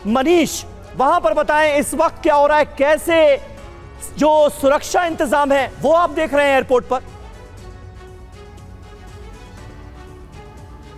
मनीष, वहां पर बताएं इस वक्त क्या हो रहा है, कैसे जो सुरक्षा इंतजाम है वो आप देख रहे हैं एयरपोर्ट पर?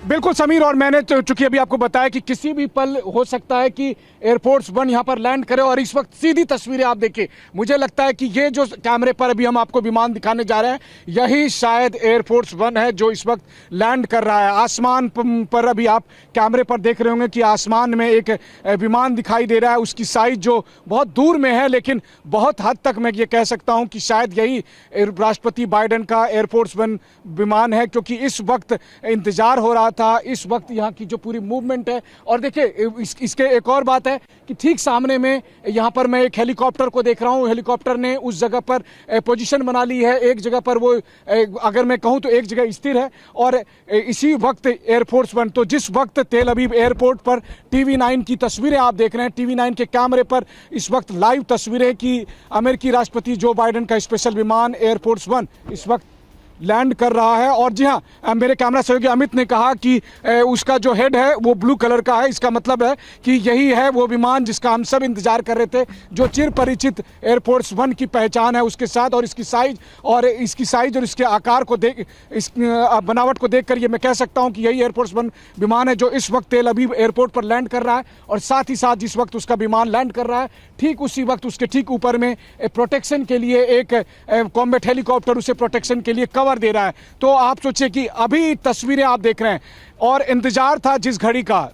बिल्कुल समीर, और मैंने चूंकि अभी आपको बताया कि किसी भी पल हो सकता है कि एयरफोर्स वन यहां पर लैंड करे, और इस वक्त सीधी तस्वीरें आप देखिए, मुझे लगता है कि ये जो कैमरे पर अभी हम आपको विमान दिखाने जा रहे हैं यही शायद एयरफोर्स वन है जो इस वक्त लैंड कर रहा है। आसमान पर अभी आप कैमरे पर देख रहे होंगे कि आसमान में एक विमान दिखाई दे रहा है, उसकी साइज जो बहुत दूर में है, लेकिन बहुत हद तक मैं ये कह सकता हूं कि शायद यही राष्ट्रपति बाइडेन का एयरफोर्स वन विमान है, क्योंकि इस वक्त इंतजार हो रहा था, इस वक्त यहाँ की जो पूरी मूवमेंट है। और देखिए इसके एक और बात है कि ठीक सामने में यहाँ पर मैं एक हेलीकॉप्टर को देख रहा हूँ। हेलीकॉप्टर ने उस जगह पर पोजीशन बना ली है, एक जगह पर वो अगर मैं कहूँ तो एक जगह स्थिर है, और इसी वक्त एयरफोर्स वन, तो जिस वक्त तेल अवीव एयरपोर्ट पर TV9 की तस्वीरें आप देख रहे हैं, TV9 के कैमरे पर इस वक्त लाइव तस्वीरें कि अमेरिकी राष्ट्रपति जो बाइडेन का स्पेशल विमान एयरफोर्स वन इस वक्त लैंड कर रहा है। और जी हाँ, मेरे कैमरा सहयोगी अमित ने कहा कि उसका जो हेड है वो ब्लू कलर का है, इसका मतलब है कि यही है वो विमान जिसका हम सब इंतजार कर रहे थे, जो चिर परिचित एयरफोर्स वन की पहचान है उसके साथ। और इसकी साइज और इसके आकार को देख, इस बनावट को देखकर ये मैं कह सकता हूँ कि यही एयरफोर्स वन विमान है जो इस वक्त तेल अवीव एयरपोर्ट पर लैंड कर रहा है। और साथ ही साथ जिस वक्त उसका विमान लैंड कर रहा है, ठीक उसी वक्त उसके ठीक ऊपर में प्रोटेक्शन के लिए एक कॉम्बैट हेलीकॉप्टर उसे प्रोटेक्शन के लिए कवर दे रहा है। तो आप सोचिए कि अभी तस्वीरें आप देख रहे हैं, और इंतजार था जिस घड़ी का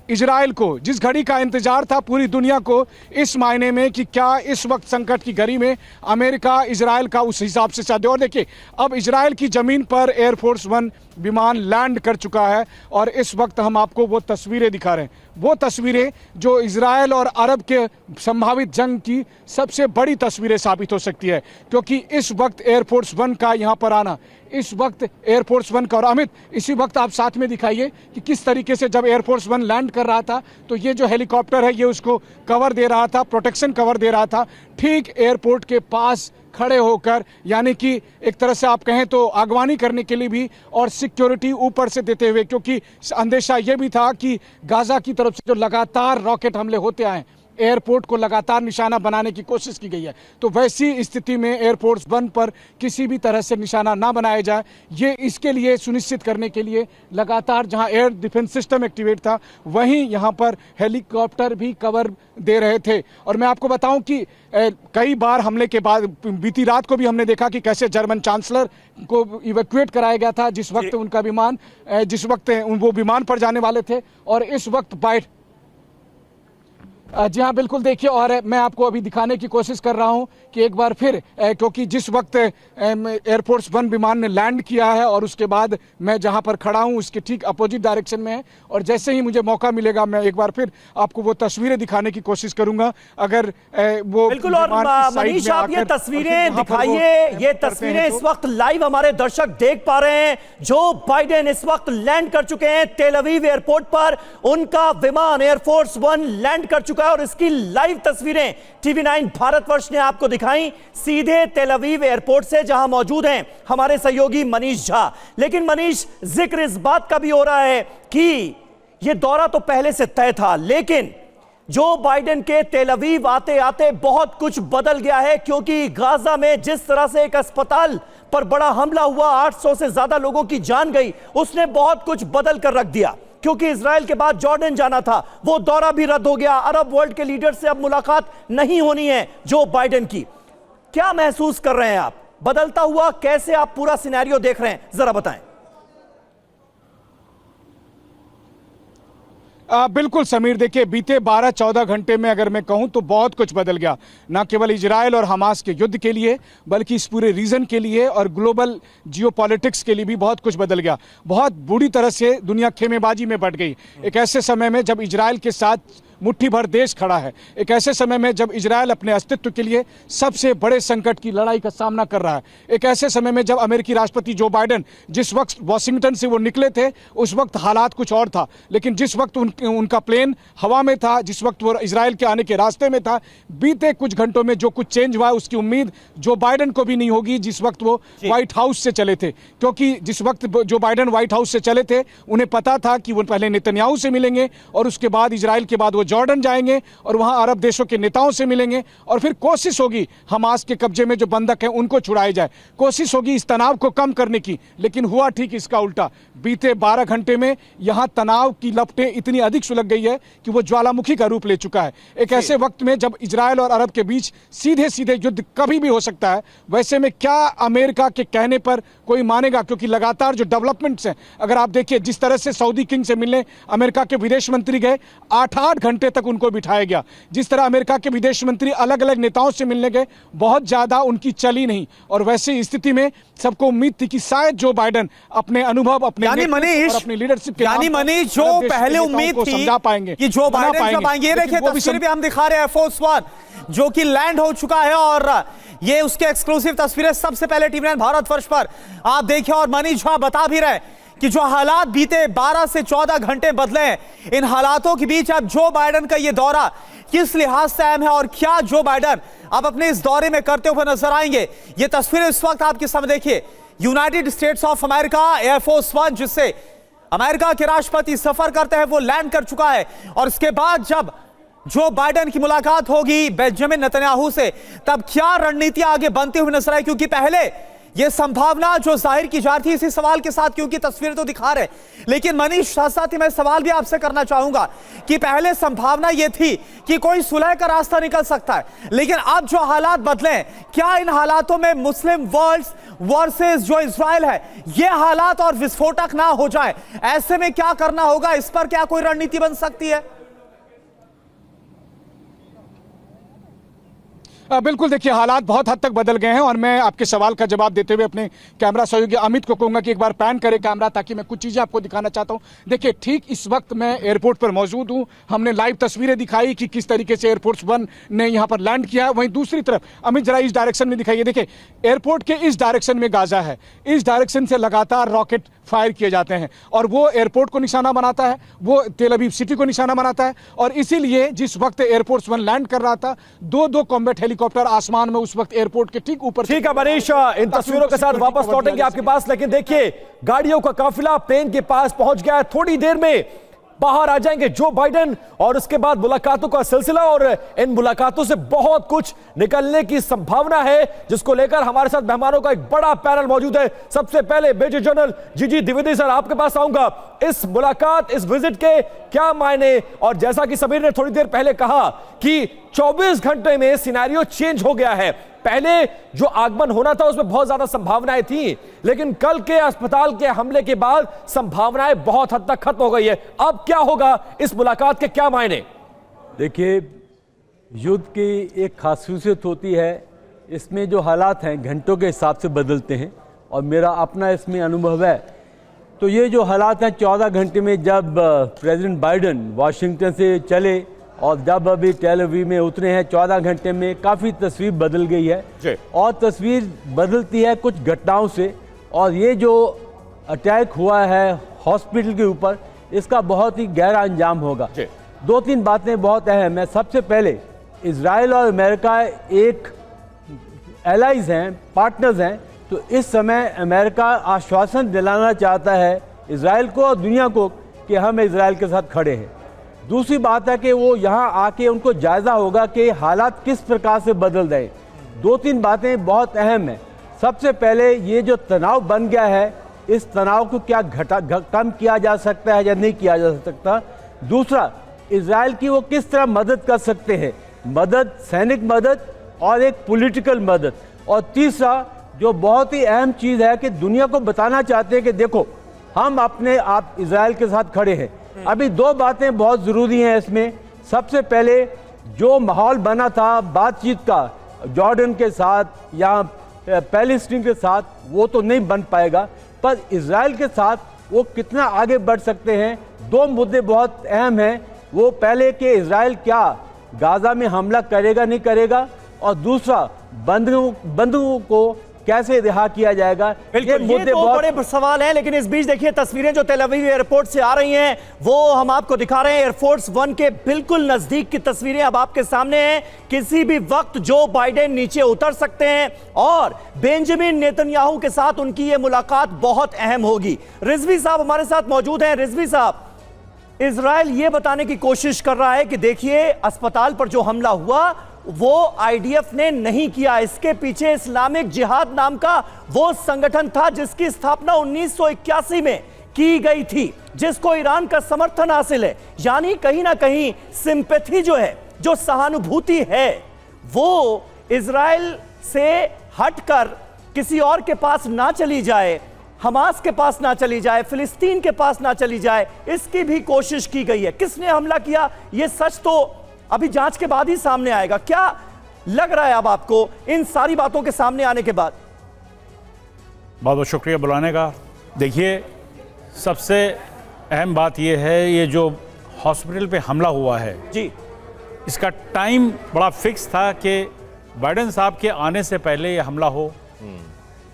इजराइल को, जिस घड़ी का इंतजार था पूरी दुनिया को, इस मायने में कि क्या इस वक्त संकट की घड़ी में अमेरिका इजराइल का उस हिसाब से साथ दे। और देखिए अब इजराइल की जमीन पर एयरफोर्स वन विमान लैंड कर चुका है, और इस वक्त हम आपको वो तस्वीरें दिखा रहे हैं, वो तस्वीरें जो इजराइल और अरब के संभावित जंग की सबसे बड़ी तस्वीरें साबित हो सकती है, क्योंकि इस वक्त एयरफोर्स वन का यहाँ पर आना, इस वक्त एयरफोर्स वन का, और अमित इसी वक्त आप साथ में दिखाइए कि किस तरीके से जब एयरफोर्स वन लैंड कर रहा था तो ये जो हेलीकॉप्टर है ये उसको कवर दे रहा था, प्रोटेक्शन कवर दे रहा था, ठीक एयरपोर्ट के पास खड़े होकर, यानी कि एक तरह से आप कहें तो अगवानी करने के लिए भी, और सिक्योरिटी ऊपर से देते हुए, क्योंकि अंदेशा ये भी था कि गाजा की तरफ से जो लगातार रॉकेट हमले होते आए, एयरपोर्ट को लगातार निशाना बनाने की कोशिश की गई है, तो वैसी स्थिति में एयरफोर्स वन पर किसी भी तरह से निशाना ना बनाया जाए, ये इसके लिए सुनिश्चित करने के लिए लगातार जहां एयर डिफेंस सिस्टम एक्टिवेट था वहीं यहां पर हेलीकॉप्टर भी कवर दे रहे थे। और मैं आपको बताऊं कि कई बार हमले के बाद बीती रात को भी हमने देखा कि कैसे जर्मन चांसलर को इवैक्यूएट कराया गया था जिस वक्त उनका विमान, जिस वक्त वो विमान पर जाने वाले थे, और इस वक्त जी हाँ बिल्कुल देखिए, और मैं आपको अभी दिखाने की कोशिश कर रहा हूं कि एक बार फिर, क्योंकि जिस वक्त एयरफोर्स वन विमान ने लैंड किया है और उसके बाद मैं जहां पर खड़ा हूं उसके ठीक अपोजिट डायरेक्शन में है, और जैसे ही मुझे मौका मिलेगा मैं एक बार फिर आपको वो तस्वीरें दिखाने की कोशिश करूंगा। अगर वो बिल्कुल, और मनीष आप ये तस्वीरें दिखाइए, ये तस्वीरें इस वक्त लाइव हमारे दर्शक देख पा रहे हैं। जो बाइडेन इस वक्त लैंड कर चुके हैं तेल अवीव एयरपोर्ट पर, उनका विमान एयरफोर्स वन लैंड कर चुका है, और इसकी लाइव तस्वीरें TV9 भारतवर्ष ने आपको दिखाई सीधे तेल अवीव एयरपोर्ट से, जहां मौजूद हैं हमारे सहयोगी मनीष झा। लेकिन मनीष, जिक्र इस बात का भी हो रहा है कि यह दौरा तो पहले से तय था, लेकिन जो बाइडेन के तेल अवीव आते आते बहुत कुछ बदल गया है, क्योंकि गाजा में जिस तरह से एक अस्पताल पर बड़ा हमला हुआ, 800 से ज्यादा लोगों की जान गई, उसने बहुत कुछ बदल कर रख दिया। क्योंकि इजराइल के बाद जॉर्डन जाना था, वो दौरा भी रद्द हो गया, अरब वर्ल्ड के लीडर से अब मुलाकात नहीं होनी है जो बाइडेन की। क्या महसूस कर रहे हैं आप, बदलता हुआ कैसे आप पूरा सिनेरियो देख रहे हैं, जरा बताएं। बिल्कुल समीर, देखिए बीते 12-14 घंटे में अगर मैं कहूं तो बहुत कुछ बदल गया, ना केवल इजराइल और हमास के युद्ध के लिए बल्कि इस पूरे रीजन के लिए और ग्लोबल जियोपॉलिटिक्स के लिए भी बहुत कुछ बदल गया। बहुत बुरी तरह से दुनिया खेमेबाजी में बढ़ गई, एक ऐसे समय में जब इजराइल के साथ मुट्ठी भर देश खड़ा है, एक ऐसे समय में जब इजराइल अपने अस्तित्व के लिए सबसे बड़े संकट की लड़ाई का सामना कर रहा है, एक ऐसे समय में जब अमेरिकी राष्ट्रपति जो बाइडेन जिस वक्त वॉशिंगटन से वो निकले थे उस वक्त हालात कुछ और था, लेकिन जिस वक्त उनका प्लेन हवा में था, जिस वक्त वो इजराइल के आने के रास्ते में था, बीते कुछ घंटों में जो कुछ चेंज हुआ उसकी उम्मीद जो बाइडेन को भी नहीं होगी जिस वक्त वो व्हाइट हाउस से चले थे। क्योंकि जिस वक्त जो बाइडेन व्हाइट हाउस से चले थे उन्हें पता था कि वो पहले नेतन्याहू से मिलेंगे और उसके बाद इजराइल के बाद वो जॉर्डन जाएंगे और वहां अरब देशों के नेताओं से मिलेंगे और फिर कोशिश होगी हमास के कब्जे में जो बंधक हैं उनको छुड़ाया जाए, कोशिश होगी इस तनाव को कम करने की। लेकिन हुआ ठीक इसका उल्टा। बीते 12 घंटे में यहां तनाव की लपटें इतनी अधिक सुलग गई है कि वो ज्वालामुखी का रूप ले चुका है। एक ऐसे वक्त में जब इजराइल और अरब के बीच सीधे सीधे युद्ध कभी भी हो सकता है, वैसे में क्या अमेरिका के कहने पर कोई मानेगा? क्योंकि लगातार जो डेवलपमेंट्स हैं, अगर आप देखिए जिस तरह से सऊदी किंग से मिलने अमेरिका के विदेश मंत्री गए, 8-8 घंटे तक उनको बिठाया गया। जिस तरह अमेरिका के विदेश मंत्री अलग अलग नेताओं से मिलने गए, बहुत ज्यादा उनकी चली नहीं। और वैसे स्थिति में सबको उम्मीद थी कि शायद जो बाइडेन अपने अनुभव, अपने अपनी लीडरशिप मनीष, जो पहले उम्मीद थी समझा पाएंगे कि जो बाइडेन जब आएंगे, देखिए तस्वीर भी हम दिखा रहे हैं एयरफोर्स वन जो कि लैंड हो चुका है और ये उसके एक्सक्लूसिव तस्वीरें सबसे पहले टीवी 9 भारत वर्ष पर आप देखिए। और मनीष झा बता भी रहे कि जो हालात बीते 12 से 14 घंटे बदले हैं, इन हालातों के बीच अब जो बाइडेन का ये दौरा किस लिहाज से अहम है और क्या जो बाइडेन अब अपने इस दौरे में करते हुए नजर आएंगे, ये तस्वीरें इस वक्त आपके सामने देखिए। United states of America air force one, जिससे अमेरिका के राष्ट्रपति सफर करते हैं, वो लैंड कर चुका है। और इसके बाद जब जो बाइडेन की मुलाकात होगी बेंजामिन नेतन्याहू से, तब क्या रणनीति आगे बनती हुई नजर आई? क्योंकि पहले यह संभावना जो जाहिर की जा रही थी इसी सवाल के साथ, क्योंकि तस्वीरें तो दिखा रहे, लेकिन मनीष साथ ही मैं सवाल भी आपसे करना चाहूंगा कि पहले संभावना यह थी कि कोई सुलह का रास्ता निकल सकता है, लेकिन अब जो हालात बदले, क्या इन हालातों में मुस्लिम वर्ल्ड वर्सेस जो इजराइल है, ये हालात और विस्फोटक ना हो जाए, ऐसे में क्या करना होगा? इस पर क्या कोई रणनीति बन सकती है? बिल्कुल, देखिए हालात बहुत हद तक बदल गए हैं और मैं आपके सवाल का जवाब देते हुए अपने कैमरा सहयोगी अमित को कहूंगा कि एक बार पैन करे कैमरा, ताकि मैं कुछ चीजें आपको दिखाना चाहता हूं। देखिए ठीक इस वक्त मैं एयरपोर्ट पर मौजूद हूं। हमने लाइव तस्वीरें दिखाई कि किस तरीके से एयरफोर्स वन ने यहां पर लैंड किया है। वहीं दूसरी तरफ अमित जरा इस डायरेक्शन में दिखाइए। देखिए एयरपोर्ट के इस डायरेक्शन में गाजा है, इस डायरेक्शन से लगातार रॉकेट फायर किए जाते हैं और वो एयरपोर्ट को निशाना बनाता है, वो तेल अवीव सिटी को निशाना बनाता है। और इसीलिए जिस वक्त एयरफोर्स वन लैंड कर रहा था, दो कॉम्बैट हेलीकॉप्टर आसमान में उस वक्त एयरपोर्ट के ठीक ऊपर। ठीक है मनीष, इन तस्वीरों के साथ वापस लौटेंगे आपके पास, लेकिन देखिए गाड़ियों का काफिला प्लेन के पास पहुंच गया है। थोड़ी देर में बाहर आ जाएंगे जो बाइडेन और उसके बाद मुलाकातों का सिलसिला, और इन मुलाकातों से बहुत कुछ निकलने की संभावना है, जिसको लेकर हमारे साथ मेहमानों का एक बड़ा पैनल मौजूद है। सबसे पहले मेजर जनरल जीजी द्विवेदी सर, आपके पास आऊंगा। इस मुलाकात, इस विजिट के क्या मायने, और जैसा कि समीर ने थोड़ी देर पहले कहा कि 24 घंटे में सिनेरियो चेंज हो गया है। पहले जो आगमन होना था उसमें बहुत ज्यादा संभावनाएं थी, लेकिन कल के अस्पताल के हमले के बाद संभावनाएं बहुत हद तक खत्म हो गई है। अब क्या होगा, इस मुलाकात के क्या मायने? देखिए, युद्ध की एक खासियत होती है, इसमें जो हालात हैं घंटों के हिसाब से बदलते हैं और मेरा अपना इसमें अनुभव है। तो ये जो हालात हैं 14 घंटे में, जब प्रेसिडेंट बाइडेन वाशिंगटन से चले और जब अभी टेल अवीव में उतरे हैं, 14 घंटे में काफ़ी तस्वीर बदल गई है। और तस्वीर बदलती है कुछ घटनाओं से, और ये जो अटैक हुआ है हॉस्पिटल के ऊपर, इसका बहुत ही गहरा अंजाम होगा। 2-3 बातें बहुत अहम है। सबसे पहले इजराइल और अमेरिका एक एलाइज हैं, पार्टनर्स हैं। तो इस समय अमेरिका आश्वासन दिलाना चाहता है इजराइल को और दुनिया को कि हम इजराइल के साथ खड़े हैं। दूसरी बात है कि वो यहाँ आके उनको जायज़ा होगा कि हालात किस प्रकार से बदल रहे। 2-3 बातें बहुत अहम हैं। सबसे पहले ये जो तनाव बन गया है, इस तनाव को क्या कम किया जा सकता है या नहीं किया जा सकता। दूसरा, इजराइल की वो किस तरह मदद कर सकते हैं, मदद, सैनिक मदद और एक पॉलिटिकल मदद। और तीसरा जो बहुत ही अहम चीज़ है कि दुनिया को बताना चाहते हैं कि देखो हम अपने आप इजराइल के साथ खड़े हैं। अभी 2 बातें बहुत ज़रूरी हैं इसमें। सबसे पहले जो माहौल बना था बातचीत का जॉर्डन के साथ या पैलेस्टीन के साथ, वो तो नहीं बन पाएगा, पर इजराइल के साथ वो कितना आगे बढ़ सकते हैं। 2 मुद्दे बहुत अहम हैं। वो पहले कि इजराइल क्या गाजा में हमला करेगा नहीं करेगा, और दूसरा बंधुओं को कैसे रिहा किया जाएगा। ये मुद्दे बहुत बड़े सवाल हैं, लेकिन इस बीच देखिए तस्वीरें जो तेल अवीव एयरपोर्ट से आ रही हैं, वो हम आपको दिखा रहे हैं। एयरफोर्स वन के बिल्कुल नजदीक की तस्वीरें अब आपके सामने हैं। किसी भी वक्त जो बाइडेन नीचे उतर सकते हैं और बेंजामिन नेतन्याहू के साथ उनकी ये मुलाकात बहुत अहम होगी। रिजवी साहब हमारे साथ मौजूद हैं। रिजवी साहब, इजराइल ये बताने की कोशिश कर रहा है कि देखिए अस्पताल पर जो हमला हुआ वो आईडीएफ ने नहीं किया, इसके पीछे इस्लामिक जिहाद नाम का वो संगठन था जिसकी स्थापना 1981 में की गई थी, जिसको ईरान का समर्थन हासिल है। यानी कहीं ना कहीं सिंपैथी जो है, जो सहानुभूति है, वो इजराइल से हटकर किसी और के पास ना चली जाए, हमास के पास ना चली जाए, फिलिस्तीन के पास ना चली जाए, इसकी भी कोशिश की गई है। किसने हमला किया ये सच तो अभी जांच के बाद ही सामने आएगा। क्या लग रहा है अब आपको इन सारी बातों के सामने आने के बाद? बहुत बहुत शुक्रिया बुलाने का। देखिए, सबसे अहम बात यह है, ये जो हॉस्पिटल पे हमला हुआ है जी, इसका टाइम बड़ा फिक्स था कि बाइडेन साहब के आने से पहले ये हमला हो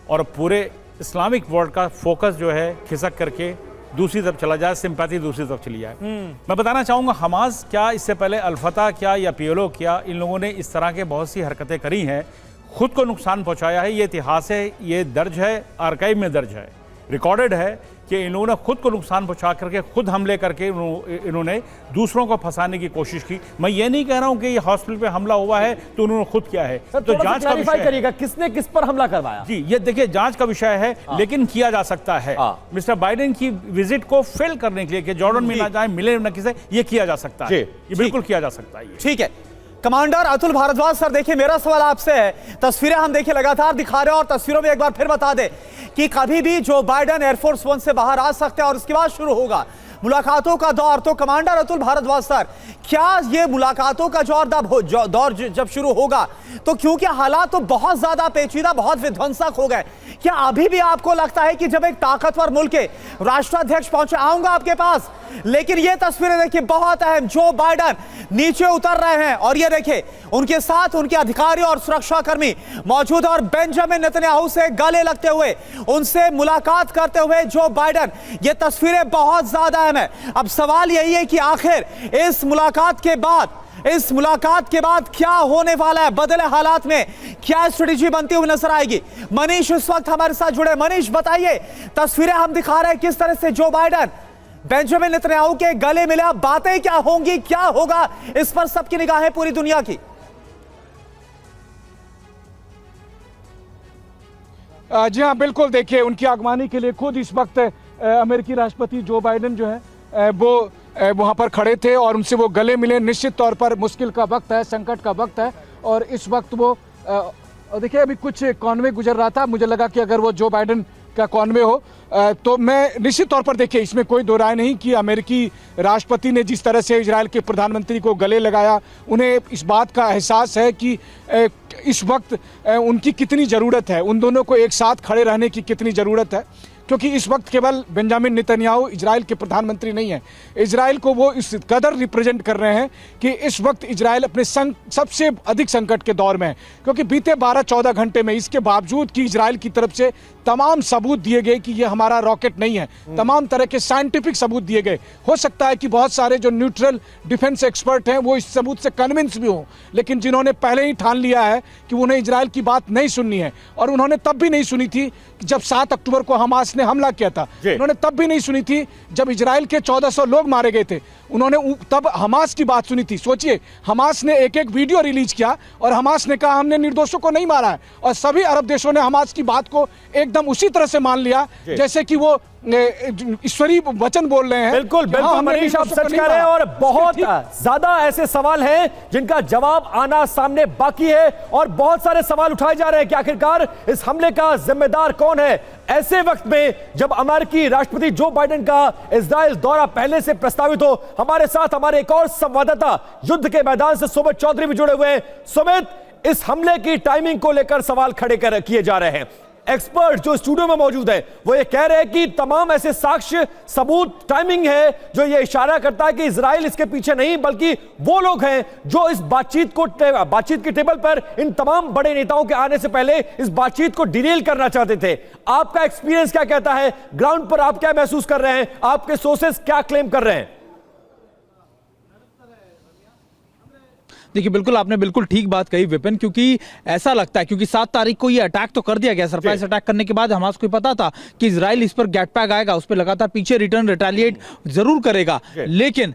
और पूरे इस्लामिक वर्ल्ड का फोकस जो है खिसक करके दूसरी तरफ चला जाए, सिंपैथी दूसरी तरफ चली जाए। मैं बताना चाहूँगा, हमास क्या, इससे पहले अल-फतह क्या या पीएलओ क्या, इन लोगों ने इस तरह के बहुत सी हरकतें करी हैं, खुद को नुकसान पहुँचाया है। ये इतिहास है, ये दर्ज है, आर्काइव में दर्ज है, रिकॉर्डेड है कि इन लोगों ने खुद को नुकसान पहुंचा करके, खुद हमले करके इन्होंने दूसरों को फंसाने की कोशिश की। मैं ये नहीं कह रहा हूं कि ये हॉस्पिटल पे हमला हुआ है तो उन्होंने खुद किया है, तो जांच का विषय करिएगा किसने किस पर हमला करवाया। जी, ये देखिए जांच का विषय है, लेकिन किया जा सकता है। मिस्टर बाइडेन की विजिट को फेल करने के लिए कि जॉर्डन में ना जाए, मिले न किसी, ये किया जा सकता है, ये बिल्कुल किया जा सकता है। ठीक है कमांडर अतुल भारद्वाज सर, देखिए मेरा सवाल आपसे है, तस्वीरें हम देखिए लगातार दिखा रहे हैं और तस्वीरों में एक बार फिर बता दें कि कभी भी जो बाइडेन एयरफोर्स वन से बाहर आ सकते हैं और उसके बाद शुरू होगा मुलाकातों का दौर। तो कमांडर अतुल भारद्वाज सर, क्या ये मुलाकातों का दौर जब शुरू होगा तो क्योंकि हालात तो बहुत ज्यादा पेचीदा, बहुत विध्वंसक हो गए, क्या अभी भी आपको लगता है कि जब एक ताकतवर मुल्क के राष्ट्राध्यक्ष पहुंचे, आऊंगा आपके पास, लेकिन ये तस्वीरें देखिए बहुत अहम, जो बाइडेन नीचे उतर रहे हैं और ये देखिए उनके साथ उनके अधिकारी और सुरक्षाकर्मी मौजूद और बेंजामिन नेतन्याहू से गले लगते हुए, उनसे मुलाकात करते हुए जो बाइडेन, ये तस्वीरें बहुत ज्यादा अहम है। अब सवाल यही है कि आखिर इस मुलाकात के बाद क्या होने वाला है, बदले हालात में क्या स्ट्रेटेजी बनती हुई नजर आएगी। मनीष इस वक्त हमारे साथ जुड़े। मनीष बताइए, तस्वीरें हम दिखा रहे हैं किस तरह से जो बाइडेन बेंजामिन नेतन्याहू के गले मिले, अब बातें क्या होंगी, क्या होगा, इस पर सबकी निगाहें पूरी दुनिया की। जी हाँ, बिल्कुल। देखिए, उनकी आगवानी के लिए खुद इस वक्त अमेरिकी राष्ट्रपति जो बाइडेन जो है वो वहाँ पर खड़े थे और उनसे वो गले मिले। निश्चित तौर पर मुश्किल का वक्त है, संकट का वक्त है और इस वक्त वो देखिए अभी कुछ कॉनवे गुजर रहा था, मुझे लगा कि अगर वो जो बाइडेन का कॉनवे हो तो मैं निश्चित तौर पर, देखिए इसमें कोई दो राय नहीं कि अमेरिकी राष्ट्रपति ने जिस तरह से इजराइल के प्रधानमंत्री को गले लगाया, उन्हें इस बात का एहसास है कि इस वक्त उनकी कितनी ज़रूरत है, उन दोनों को एक साथ खड़े रहने की कितनी ज़रूरत है, क्योंकि इस वक्त केवल बेंजामिन नेतन्याहू इजराइल के प्रधानमंत्री नहीं हैं, इजराइल को वो इस कदर रिप्रेजेंट कर रहे हैं कि इस वक्त इजराइल अपने सबसे अधिक संकट के दौर में है, क्योंकि बीते 12-14 घंटे में इसके बावजूद कि इजराइल की तरफ से तमाम सबूत दिए गए कि ये हमारा रॉकेट नहीं है, तमाम तरह के साइंटिफिक सबूत दिए गए। हो सकता है कि बहुत सारे जो न्यूट्रल डिफेंस एक्सपर्ट हैं वो इस सबूत से कन्विंस भी हों, लेकिन जिन्होंने पहले ही ठान लिया है कि उन्हें इजराइल की बात नहीं सुननी है, और उन्होंने तब भी नहीं सुनी थी जब 7 अक्टूबर को हमास ने हमला किया था, उन्होंने तब भी नहीं सुनी थी जब इजराइल के 1400 लोग मारे गए थे, उन्होंने तब हमास की बात सुनी थी। सोचिए, हमास ने एक वीडियो रिलीज किया और हमास ने कहा हमने निर्दोषों को नहीं मारा है, और सभी अरब देशों ने हमास की बात को एकदम उसी तरह से मान लिया जैसे कि वो ईश्वरीय वचन बोल रहे हैं। बिल्कुल बिल्कुल मनीष, आप सच कह रहे हैं और बहुत ज्यादा ऐसे सवाल हैं जिनका जवाब आना सामने बाकी है, और बहुत सारे सवाल उठाए जा रहे हैं कि आखिरकार इस हमले का जिम्मेदार कौन है। ऐसे वक्त में जब अमेरिकी राष्ट्रपति जो बाइडेन का इजराइल दौरा पहले से प्रस्तावित हो, हमारे साथ हमारे एक और संवाददाता युद्ध के मैदान से सुमित चौधरी भी जुड़े हुए हैं। सुमित, इस हमले की टाइमिंग को लेकर सवाल खड़े किए जा रहे हैं। एक्सपर्ट जो स्टूडियो में मौजूद है वो ये कह रहे हैं कि तमाम ऐसे साक्ष्य, सबूत, टाइमिंग है जो ये इशारा करता है कि इजराइल इसके पीछे नहीं, बल्कि वो लोग हैं जो इस बातचीत की टेबल पर इन तमाम बड़े नेताओं के आने से पहले इस बातचीत को डिरेल करना चाहते थे। आपका एक्सपीरियंस क्या कहता है, ग्राउंड पर आप क्या महसूस कर रहे हैं, आपके सोर्सेस क्या क्लेम कर रहे हैं? देखिए बिल्कुल आपने बिल्कुल ठीक बात कही विपिन, क्योंकि ऐसा लगता है क्योंकि 7 तारीख को ये अटैक तो कर दिया गया, सरप्राइज अटैक करने के बाद हमास को पता था कि इजराइल इस पर गैट पैक आएगा, उस पर लगातार पीछे रिटर्न रिटेलिएट जरूर करेगा, लेकिन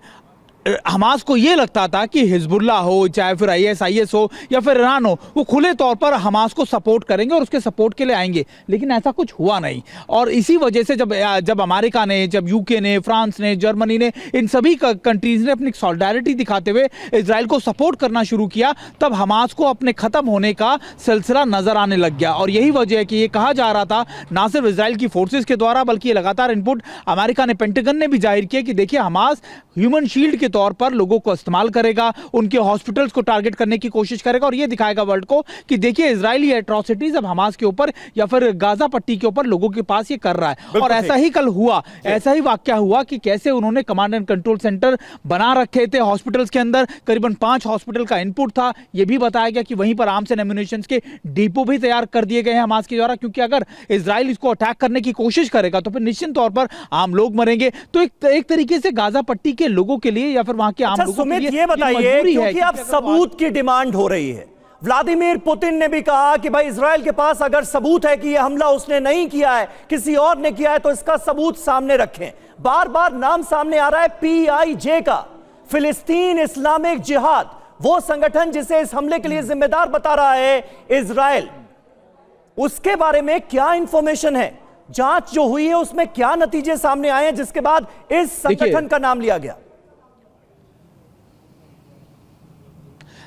हमास को यह लगता था कि हिजबुल्लाह हो, चाहे फिर ISIS हो या फिर ईरान हो, वो खुले तौर पर हमास को सपोर्ट करेंगे और उसके सपोर्ट के लिए आएंगे, लेकिन ऐसा कुछ हुआ नहीं। और इसी वजह से जब अमेरिका ने, जब UK ने, फ्रांस ने, जर्मनी ने, इन सभी कंट्रीज ने अपनी सॉलिडारिटी दिखाते हुए इजराइल को सपोर्ट करना शुरू किया, तब हमास को अपने खत्म होने का सिलसिला नजर आने लग गया। और यही वजह है कि ये कहा जा रहा था ना सिर्फ इजराइल की फोर्सेज के द्वारा, बल्कि लगातार इनपुट अमेरिका ने, पेंटागन ने भी जाहिर किया कि देखिए हमास ह्यूमन शील्ड के तौर पर लोगों को इस्तेमाल करेगा, उनके हॉस्पिटल्स को टारगेट करने की कोशिश करेगा और यह दिखाएगा वर्ल्ड को कि देखिए इजरायली एट्रोसिटीज अब हमास के ऊपर या फिर गाजा पट्टी के ऊपर लोगों के पास ये कर रहा है। और ऐसा ही कल हुआ, ऐसा ही वाकया हुआ कि कैसे उन्होंने कमांड एंड कंट्रोल सेंटर बना रखे थे हॉस्पिटल्स के अंदर, करीबन 5 हॉस्पिटल का इनपुट था। यह भी बताया गया कि वहीं पर आर्म्स एंड एम्युनिशन के डिपो भी तैयार कर दिए गए हैं हमास के द्वारा, क्योंकि अगर इजराइल इसको अटैक करने की कोशिश करेगा तो फिर निश्चित तौर पर आम लोग मरेंगे। तो एक तरीके से गाजा पट्टी के लोगों के लिए या फिर वहां के आम लोगों के लिए ये बताइए, क्योंकि अब सबूत की डिमांड हो रही है। व्लादिमीर पुतिन ने भी कहा कि भाई इजराइल के पास अगर सबूत है कि यह हमला उसने नहीं किया है, किसी और ने किया है, तो इसका सबूत सामने रखें। बार बार नाम सामने आ रहा है PIJ का, फिलिस्तीन इस्लामिक जिहाद, वो संगठन जिसे इस हमले के लिए जिम्मेदार बता रहा है इजराइल। उसके बारे में क्या इंफॉर्मेशन है? जांच जो हुई है उसमें क्या नतीजे सामने आए हैं जिसके बाद इस संगठन का नाम लिया गया?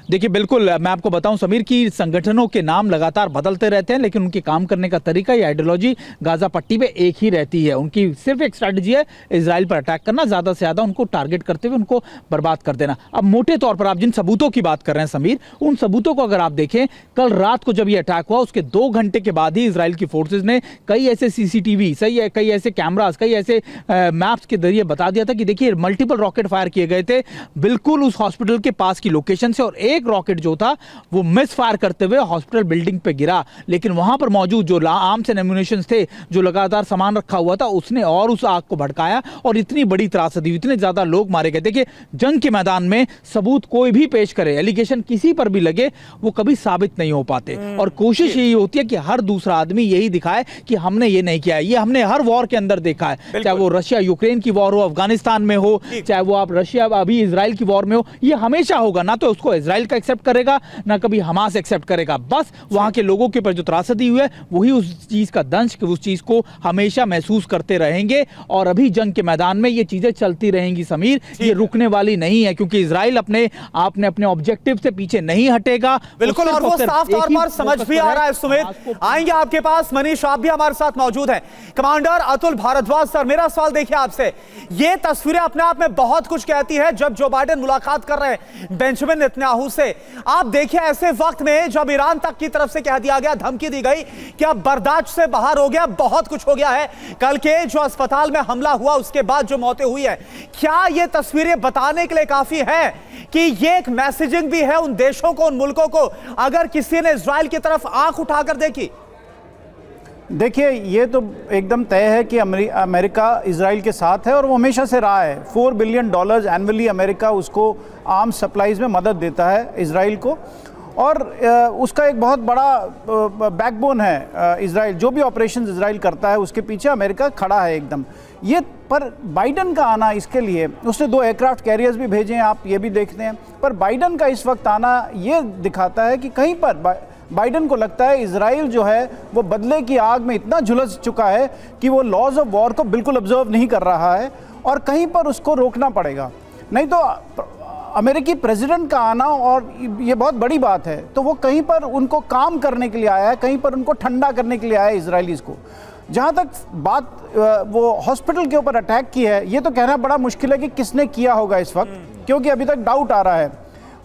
देखिए बिल्कुल मैं आपको बताऊं समीर की संगठनों के नाम लगातार बदलते रहते हैं, लेकिन उनके काम करने का तरीका या आइडियोलॉजी गाजा पट्टी पे एक ही रहती है। उनकी सिर्फ एक स्ट्रैटेजी है इजराइल पर अटैक करना, ज्यादा से ज्यादा उनको टारगेट करते हुए उनको बर्बाद कर देना। अब मोटे तौर पर आप जिन सबूतों की बात कर रहे हैं समीर, उन सबूतों को अगर आप देखें, कल रात को जब ये अटैक हुआ उसके 2 घंटे के बाद ही इजराइल की फोर्सेज ने कई ऐसे CCTV, कई ऐसे कैमरास, कई ऐसे मैप्स के जरिए बता दिया था कि देखिए मल्टीपल रॉकेट फायर किए गए थे बिल्कुल उस हॉस्पिटल के पास की लोकेशन से, और एक रॉकेट जो था वो मिस फायर करते हुए हॉस्पिटल बिल्डिंग पे गिरा। लेकिन वहां पर मौजूद जो आर्म्स एंड एम्युनिशन थे, जो लगातार सामान रखा हुआ था, उसने और उस आग को भड़काया और इतनी बड़ी त्रासदी, इतने ज्यादा लोग मारे गए। देखिए जंग के मैदान में सबूत कोई भी पेश करे, एलिगेशन किसी पर भी लगे, वो कभी साबित नहीं हो पाते। और कोशिश यही होती है कि हर दूसरा आदमी यही दिखाए कि हमने ये नहीं किया है। ये हमने हर वॉर के अंदर देखा है, चाहे वो रशिया यूक्रेन की वॉर हो, अफगानिस्तान में हो, चाहे वो आप रशिया अभी इजराइल की वॉर में हो, ये हमेशा होगा। ना तो उसको इजराइल का एक्सेप्ट करेगा, ना कभी हमास एक्सेप्ट करेगा। बस वहां के लोगों के ऊपर जो त्रासदी हुई है वही उस चीज का दंश, उस चीज को हमेशा महसूस करते रहेंगे। और अभी जंग के मैदान में ये चीजें चलती रहेंगी समीर, ये रुकने वाली नहीं है, क्योंकि इजराइल अपने ऑब्जेक्टिव से पीछे नहीं हटेगा। बिल्कुल, और वो साफ तौर पर समझ भी आ रहा है। सुमित आएंगे आपके पास, मनीष आप भी हमारे साथ मौजूद हैं। कमांडर अतुल भारद्वाज सर, मेरा सवाल देखिए आपसे, ये तस्वीरें अपने आप में बहुत कुछ कहती है। जब जो बाइडेन मुलाकात कर रहे हैं बेंजामिन नेतन्याहू से, आप देखिए ऐसे वक्त में जब ईरान तक की तरफ से कह दिया गया, धमकी दी गई कि अब बर्दाश्त से बाहर हो गया, बहुत कुछ हो गया है, कल के जो अस्पताल में हमला हुआ उसके बाद जो मौतें हुई है, क्या ये तस्वीरें बताने के लिए काफी है कि ये एक मैसेजिंग भी है उन देशों को, उन मुल्कों को, अगर किसी ने इजराइल की तरफ आंख उठाकर देखी? देखिए ये तो एकदम तय है कि अमेरिका इजराइल के साथ है और वो हमेशा से रहा है। $4 बिलियन एनुअली अमेरिका उसको आर्म्स सप्लाईज में मदद देता है इजराइल को, और उसका एक बहुत बड़ा बैकबोन है इजराइल। जो भी ऑपरेशन इजराइल करता है उसके पीछे अमेरिका खड़ा है एकदम। ये पर बाइडन का आना, इसके लिए उसने 2 एयरक्राफ्ट कैरियर्स भी भेजे हैं, आप ये भी देखते हैं। पर बाइडन का इस वक्त आना ये दिखाता है कि कहीं पर बाइडन को लगता है इजराइल जो है वो बदले की आग में इतना झुलस चुका है कि वो लॉज ऑफ वॉर को बिल्कुल ऑब्जर्व नहीं कर रहा है, और कहीं पर उसको रोकना पड़ेगा। नहीं तो अमेरिकी प्रेसिडेंट का आना, और ये बहुत बड़ी बात है, तो वो कहीं पर उनको काम करने के लिए आया है, कहीं पर उनको ठंडा करने के लिए आया है इजरायलीज़ को। जहाँ तक बात वो हॉस्पिटल के ऊपर अटैक की है, ये तो कहना बड़ा मुश्किल है कि किसने किया होगा इस वक्त, क्योंकि अभी तक डाउट आ रहा है।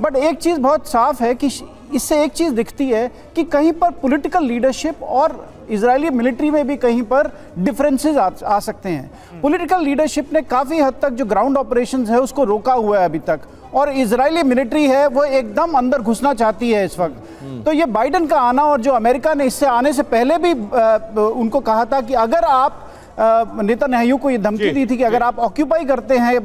बट एक चीज़ बहुत साफ है कि इससे एक चीज़ दिखती है कि कहीं पर पॉलिटिकल लीडरशिप और इजरायली मिलिट्री में भी कहीं पर डिफरेंसेस आ सकते हैं। पॉलिटिकल लीडरशिप ने काफ़ी हद तक जो ग्राउंड ऑपरेशंस है उसको रोका हुआ है अभी तक, और इजरायली मिलिट्री है वो एकदम अंदर घुसना चाहती है इस वक्त। तो ये बाइडन का आना, और जो अमेरिका ने इससे आने से पहले भी उनको कहा था कि अगर आप नेतन्याहू को ये धमकी दी थी कि अगर आप ऑक्यूपाई करते हैं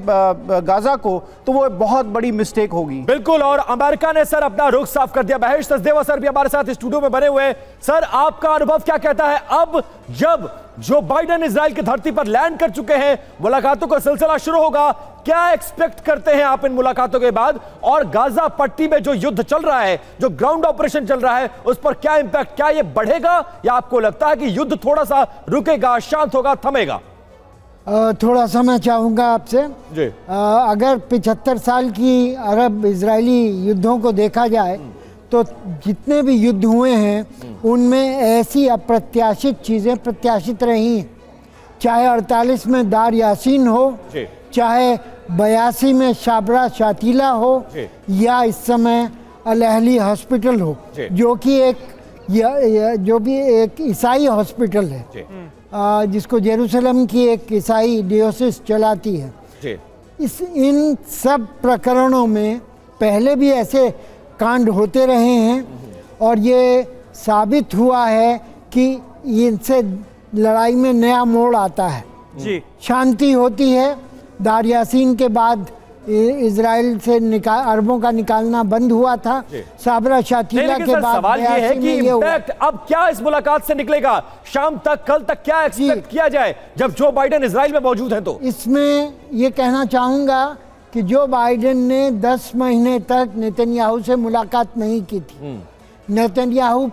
गाजा को तो वो बहुत बड़ी मिस्टेक होगी। बिल्कुल, और अमेरिका ने सर अपना रुख साफ कर दिया। महेश सचदेवा सर भी हमारे साथ स्टूडियो में बने हुए हैं। सर, आपका अनुभव क्या कहता है अब जब जो बाइडेन इजराइल की धरती पर लैंड कर चुके हैं, मुलाकातों का सिलसिला शुरू होगा, क्या एक्सपेक्ट करते हैं आप इन मुलाकातों के बाद? और गाजा पट्टी में जो युद्ध चल रहा है, जो ग्राउंड ऑपरेशन चल रहा है, उस पर क्या इंपैक्ट, क्या ये बढ़ेगा या आपको लगता है कि युद्ध थोड़ा सा रुकेगा, शांत होगा, थमेगा? थोड़ा सा मैं चाहूँगा आपसे जी। अगर 75 साल की अरब इजरायली युद्धों को देखा जाए तो जितने भी युद्ध हुए हैं उनमें ऐसी अप्रत्याशित चीज़ें प्रत्याशित रही हैं। चाहे 48 में दार यासीन हो, चाहे 82 में शाबरा शातीला हो, या इस समय अल अहली हॉस्पिटल हो, जो कि जो भी एक ईसाई हॉस्पिटल है, जिसको जेरूसलम की एक ईसाई डियोसिस चलाती है। इन सब प्रकरणों में पहले भी ऐसे कांड होते रहे हैं और ये साबित हुआ है कि इनसे लड़ाई में नया मोड़ आता है, शांति होती है। दार यासीन के बाद इजराइल से अरबों का निकालना बंद हुआ था। साबरा शातीला के बाद सवाल ये है कि इम्पैक्ट अब क्या इस मुलाकात से निकलेगा? शाम तक, कल तक क्या एक्सपेक्ट किया जाए जब जो बाइडेन इजराइल में मौजूद हैं? तो इसमें ये कहना चाहूँगा कि जो बाइडेन ने 10 महीने तक नेतन्याहू से मुलाकात नहीं की थी। नेतन्याहू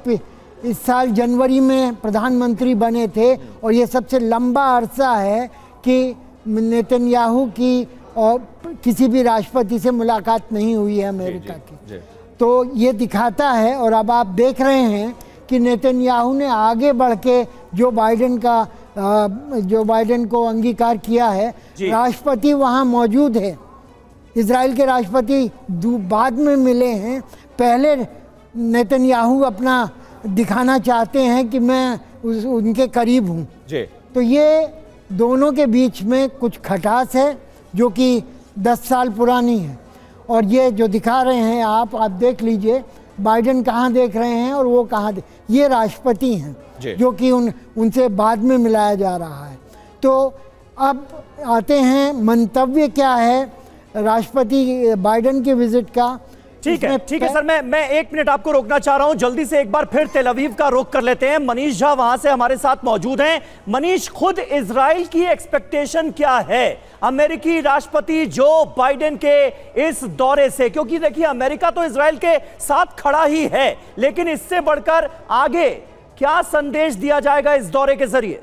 इस साल जनवरी में प्रधानमंत्री बने थे और ये सबसे लंबा अरसा है कि नेतन्याहू की और किसी भी राष्ट्रपति से मुलाकात नहीं हुई है अमेरिका की। तो ये दिखाता है, और अब आप देख रहे हैं कि नेतन्याहू ने आगे बढ़ के जो बाइडेन को अंगीकार किया है। राष्ट्रपति वहाँ मौजूद है, इजराइल के राष्ट्रपति बाद में मिले हैं। पहले नेतन्याहू अपना दिखाना चाहते हैं कि मैं उनके करीब हूँ। तो ये दोनों के बीच में कुछ खटास है जो कि 10 साल पुरानी है, और ये जो दिखा रहे हैं आप देख लीजिए, बाइडेन कहाँ देख रहे हैं और वो कहाँ ये राष्ट्रपति हैं जो कि उनसे बाद में मिलाया जा रहा है। तो अब आते हैं मंतव्य क्या है राष्ट्रपति बाइडेन के विजिट का। ठीक है सर, मैं 1 मिनट आपको रोकना चाह रहा हूं। जल्दी से एक बार फिर तेल अवीव का रुख कर लेते हैं। मनीष झा वहां से हमारे साथ मौजूद हैं। मनीष, खुद इजराइल की एक्सपेक्टेशन क्या है अमेरिकी राष्ट्रपति जो बाइडेन के इस दौरे से? क्योंकि देखिए, अमेरिका तो इजराइल के साथ खड़ा ही है, लेकिन इससे बढ़कर आगे क्या संदेश दिया जाएगा इस दौरे के जरिए?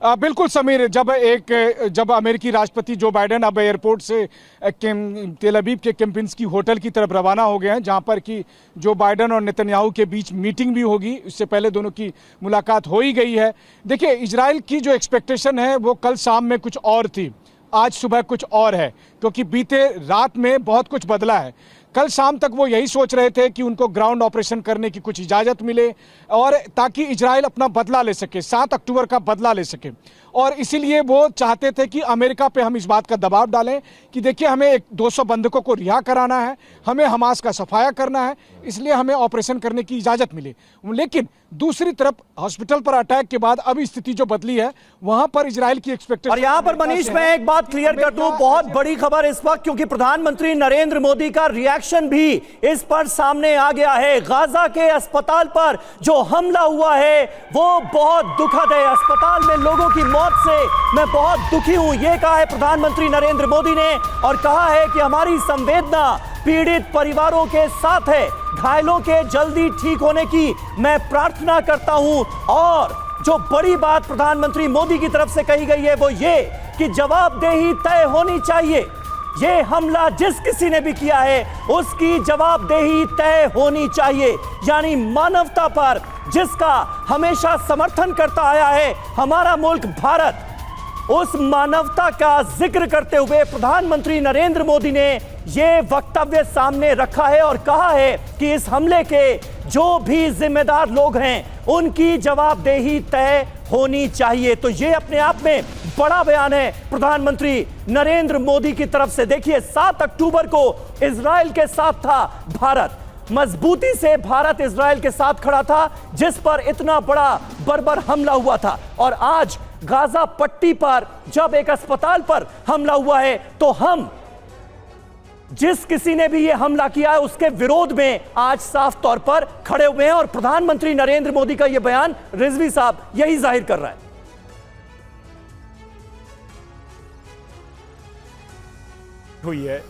बिल्कुल समीर, जब अमेरिकी राष्ट्रपति जो बाइडेन अब एयरपोर्ट से तेल अवीव के केम्पिंस्की होटल की तरफ रवाना हो गए हैं, जहां पर कि जो बाइडेन और नेतन्याहू के बीच मीटिंग भी होगी। इससे पहले दोनों की मुलाकात हो ही गई है। देखिए, इजराइल की जो एक्सपेक्टेशन है वो कल शाम में कुछ और थी, आज सुबह कुछ और है, क्योंकि बीते रात में बहुत कुछ बदला है। कल शाम तक वो यही सोच रहे थे कि उनको ग्राउंड ऑपरेशन करने की कुछ इजाज़त मिले, और ताकि इजराइल अपना बदला ले सके, 7 अक्टूबर का बदला ले सके। और इसीलिए वो चाहते थे कि अमेरिका पे हम इस बात का दबाव डालें कि देखिए, हमें 200 बंधकों को रिहा कराना है, हमें हमास का सफाया करना है, इसलिए हमें ऑपरेशन करने की इजाज़त मिले। लेकिन दूसरी तरफ हॉस्पिटल पर अटैक के बाद अब स्थिति जो बदली है, वहां पर इजराइल की एक्सपेक्टेशन। और यहां पर मनीष, मैं एक बात क्लियर कर दूं, बहुत बड़ी खबर इस वक्त, क्योंकि प्रधानमंत्री नरेंद्र मोदी का रिएक्शन भी इस पर सामने आ गया है। गाजा के अस्पताल पर जो हमला हुआ है वो बहुत दुखद है। अस्पताल में लोगों की मौत से मैं बहुत दुखी हूं, यह कहा है प्रधानमंत्री नरेंद्र मोदी ने, और कहा है कि हमारी संवेदना पीड़ित परिवारों के साथ है। घायलों के जल्दी ठीक होने की मैं प्रार्थना करता हूं। और जो बड़ी बात प्रधानमंत्री मोदी की तरफ से कही गई है वो ये कि जवाबदेही तय होनी चाहिए। ये हमला जिस किसी ने भी किया है उसकी जवाबदेही तय होनी चाहिए, यानी मानवता पर जिसका हमेशा समर्थन करता आया है हमारा मुल्क भारत, उस मानवता का जिक्र करते हुए प्रधानमंत्री नरेंद्र मोदी ने यह वक्तव्य सामने रखा है और कहा है कि इस हमले के जो भी जिम्मेदार लोग हैं उनकी जवाबदेही तय होनी चाहिए। तो यह अपने आप में बड़ा बयान है प्रधानमंत्री नरेंद्र मोदी की तरफ से। देखिए, 7 अक्टूबर को इजराइल के साथ था भारत, मजबूती से भारत इजराइल के साथ खड़ा था, जिस पर इतना बड़ा बर्बर हमला हुआ था। और आज गाजा पट्टी पर जब एक अस्पताल पर हमला हुआ है, तो हम जिस किसी ने भी यह हमला किया है उसके विरोध में आज साफ तौर पर खड़े हुए हैं। और प्रधानमंत्री नरेंद्र मोदी का यह बयान, रिजवी साहब, यही जाहिर कर रहा है। हुई है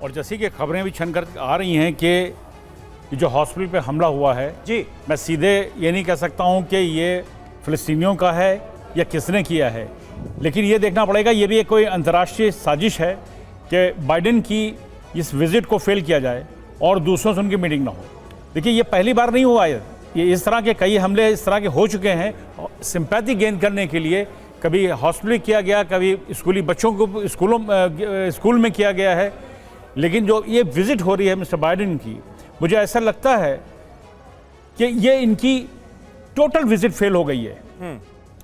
और जैसी कि खबरें भी छन कर आ रही हैं कि जो हॉस्पिटल पे हमला हुआ है, जी, मैं सीधे ये नहीं कह सकता हूं कि ये फिलिस्तीनियों का है या किसने किया है, लेकिन ये देखना पड़ेगा, ये भी एक कोई अंतर्राष्ट्रीय साजिश है कि बाइडेन की इस विजिट को फेल किया जाए और दूसरों से उनकी मीटिंग ना हो। देखिए, ये पहली बार नहीं हुआ है, ये इस तरह के कई हमले इस तरह के हो चुके हैं सिंपैथी गेन करने के लिए। कभी हॉस्पिटल किया गया, कभी स्कूली बच्चों को स्कूल में किया गया है, लेकिन जो ये विजिट हो रही है मिस्टर बाइडेन की, मुझे ऐसा लगता है कि ये इनकी टोटल विजिट फेल हो गई है।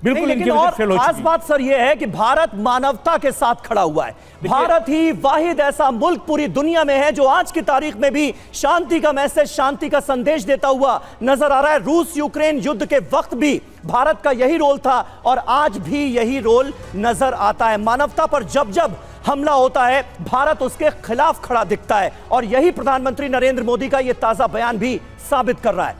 बिल्कुल, लेकिन इनकी और विजिट फेल हो खास चुकी है। बात सर यह है कि भारत मानवता के साथ खड़ा हुआ है। भारत ही वाहिद ऐसा मुल्क पूरी दुनिया में है जो आज की तारीख में भी शांति का मैसेज, शांति का संदेश देता हुआ नजर आ रहा है। रूस यूक्रेन युद्ध के वक्त भी भारत का यही रोल था और आज भी यही रोल नजर आता है। मानवता पर जब जब हमला होता है, भारत उसके खिलाफ खड़ा दिखता है और यही प्रधानमंत्री नरेंद्र मोदी का यह ताजा बयान भी साबित कर रहा है।